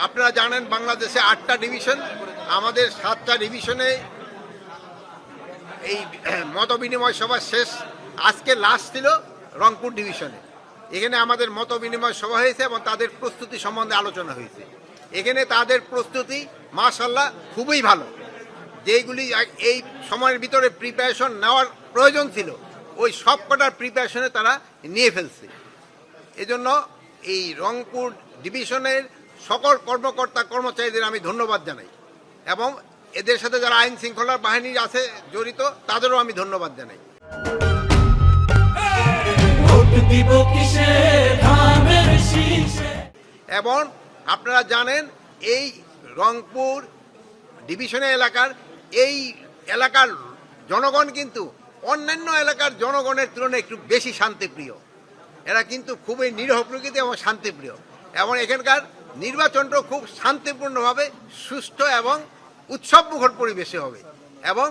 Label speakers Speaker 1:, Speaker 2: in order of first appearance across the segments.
Speaker 1: আপনারা জানেন বাংলাদেশে 8টা ডিভিশন, আমাদের 7টা ডিভিশনে এই মত বিনিময় সভা শেষ। আজকে লাস্ট ছিল রংপুর ডিভিশনে। এখানে আমাদের মত বিনিময় সভা হয়েছে এবং তাদের প্রস্তুতি সম্বন্ধে আলোচনা হয়েছে। এখানে তাদের প্রস্তুতি মাশাআল্লাহ খুবই ভালো। যেইগুলি এই সময়ের ভিতরে প্রিপারেশন নেওয়ার প্রয়োজন ছিল ওই সব কটার প্রিপারেশনে তারা নিয়ে ফেলছে। এজন্য এই রংপুর ডিভিশনের সকল কর্মকর্তা কর্মচারীদের আমি ধন্যবাদ জানাই এবং এদের সাথে যারা আইন শৃঙ্খলা বাহিনী আছে জড়িত তাদেরও আমি ধন্যবাদ জানাই। এবং আপনারা জানেন এই রংপুর ডিভিশনের এই এলাকার জনগণ কিন্তু অন্যান্য এলাকার জনগণের তুলনায় একটু বেশি শান্তিপ্রিয়। এরা কিন্তু খুবই নিরীহ প্রকৃতি এবং শান্তিপ্রিয় এবং এখানকার নির্বাচনটাও খুব শান্তিপূর্ণভাবে সুষ্ঠু এবং উৎসবমুখর পরিবেশে হবে এবং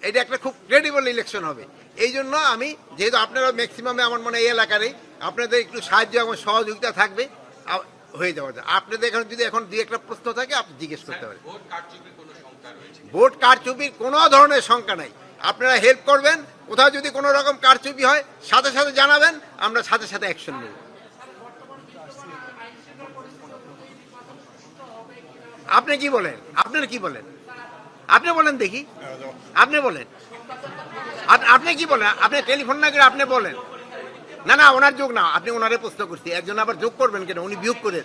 Speaker 1: এটা একটা খুব ক্রেডিবল ইলেকশন হবে। এই জন্য আমি যেহেতু আপনারা ম্যাক্সিমামে আমার মনে হয় এই এলাকারই আপনাদের একটু সাহায্য এবং সহযোগিতা থাকবে হয়ে যাওয়া যায়। আপনাদের এখন যদি এখন দুই একটা প্রশ্ন থাকে আপনি জিজ্ঞেস করতে পারেন। ভোট কারচুপির কোনো ধরনের শঙ্কা নাই। আপনারা হেল্প করবেন, কোথাও যদি কোনো রকম কারচুপি হয় সাথে সাথে জানাবেন, আমরা সাথে সাথে অ্যাকশন নেব। আপনি কি বলেন? আপনার কি বলেন? আপনি বলেন দেখি, আপনি বলেন, আপনি কি বলেন? আপনি টেলিফোন না করে আপনি বলেন। না না, ওনার যোগ না, আপনি ওনারে প্রশ্ন করছি। একজন আবার যোগ করবেন কেন? উনি বিয়োগ করে।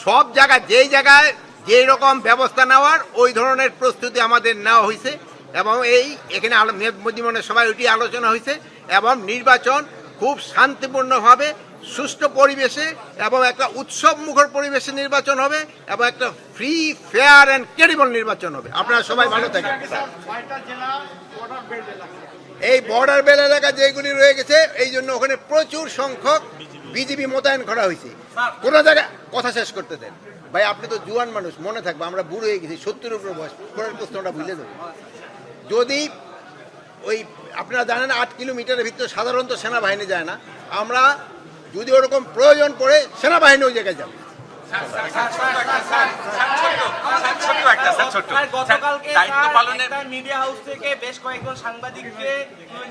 Speaker 1: সব জায়গায় যেই জায়গায় যেই রকম ব্যবস্থা নেওয়ার ওই ধরনের প্রস্তুতি আমাদের নেওয়া হয়েছে এবং এখানে মধ্যমণের সবাই ওইটি আলোচনা হয়েছে এবং নির্বাচন খুব শান্তিপূর্ণভাবে সুষ্ঠু পরিবেশে এবং একটা উৎসব মুখর পরিবেশে নির্বাচন হবে এবং একটা ফ্রি ফেয়ার অ্যান্ড ক্রেডিবল নির্বাচন হবে। আপনারা সবাই ভালো থাকেন। এই বর্ডার বেল এলাকা যেগুলি রয়ে গেছে এই জন্য ওখানে প্রচুর সংখ্যক বিজিবি মোতায়েন করা হয়েছে। কোন জায়গায় কথা শেষ করতে দেন ভাই, আপনি তো জুয়ান মানুষ, মনে থাকবে আমরা বুড়ো হয়ে গেছি, 70-এর উপরে বয়স। পরের প্রশ্নটা ভুলে যাবে। যদি ওই আপনারা জানেন 8 কিলোমিটারের ভিতরে সাধারণত সেনাবাহিনী যায় না, আমরা যদি ওরকম প্রয়োজন পড়ে সেনাবাহিনী ওই জায়গায় যাবে।
Speaker 2: মিডিয়া হাউস থেকে বেশ কয়েকজন সাংবাদিককে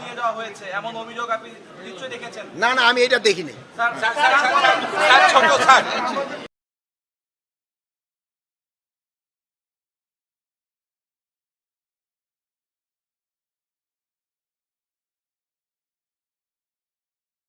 Speaker 2: নিয়ে যাওয়া হয়েছে এমন অভিযোগ আপনি নিশ্চয়ই দেখেছেন।
Speaker 1: না না, আমি এটা দেখিনি।